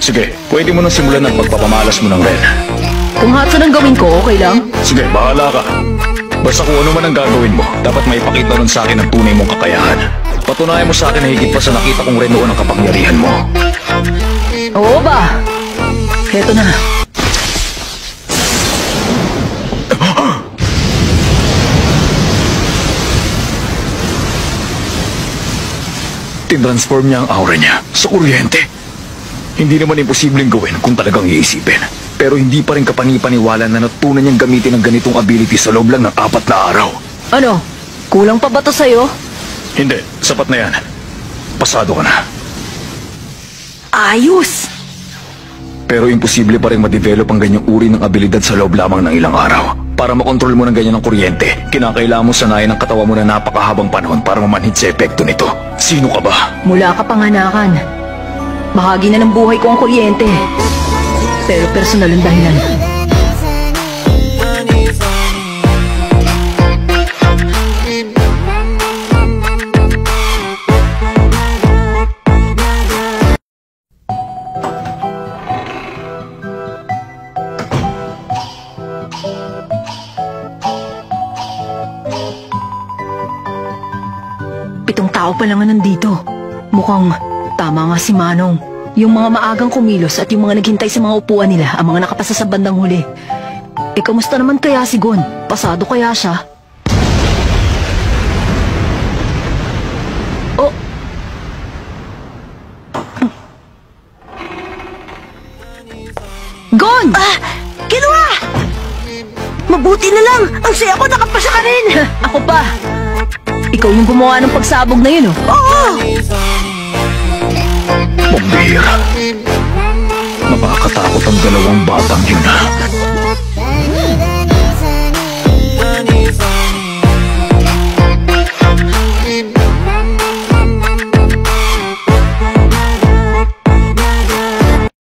Sige, pwede mo nang simulan ang pagpapamalas mo ng Ren. Kung Hatson ang gawin ko, okay lang? Sige, bahala ka. Basta kung ano man ang gagawin mo, dapat may ipakita nun sa akin ang tunay mong kakayahan. Patunayan mo sa akin na higit pa sa nakita kong Ren noon ang kapangyarihan mo. Oo ba? Heto na. Tinransform niya ang aura niya sa kuryente. Hindi naman imposibleng gawin kung talagang iisipin. Pero hindi pa rin kapanipaniwala na natutunan niyang gamitin ang ganitong ability sa loob lang ng 4 na araw. Ano? Kulang pa ba to sa'yo? Hindi, sapat na yan. Pasado ka na. Ayos! Pero imposible pa rin ma-develop ang ganyang uri ng abilidad sa loob lamang ng ilang araw. Para makontrol mo ng ganyan ng kuryente, kinakailangan mo sanayin ang katawan mo na napakahabang panahon para mamanhid sa epekto nito. Sino ka ba? Mula kapanganakan. Bahagi na ng buhay ko ang kuryente. Pero personal ang dahilan. Pitong tao pa lang nandito. Mukhang tama nga si Manong. Yung mga maagang kumilos at yung mga naghintay sa mga upuan nila ang mga nakapasa sa bandang huli. Eh, kamusta naman kaya si Gon? Pasado kaya siya? Oh! Gon! Kinuha! Mabuti na lang! Ang saya ko nakapasa ka rin! Ako pa! Ikaw yung gumawa ng pagsabog na yun, oh. Oo! Pambihira. Nakakatakot ang dalawang batang yun.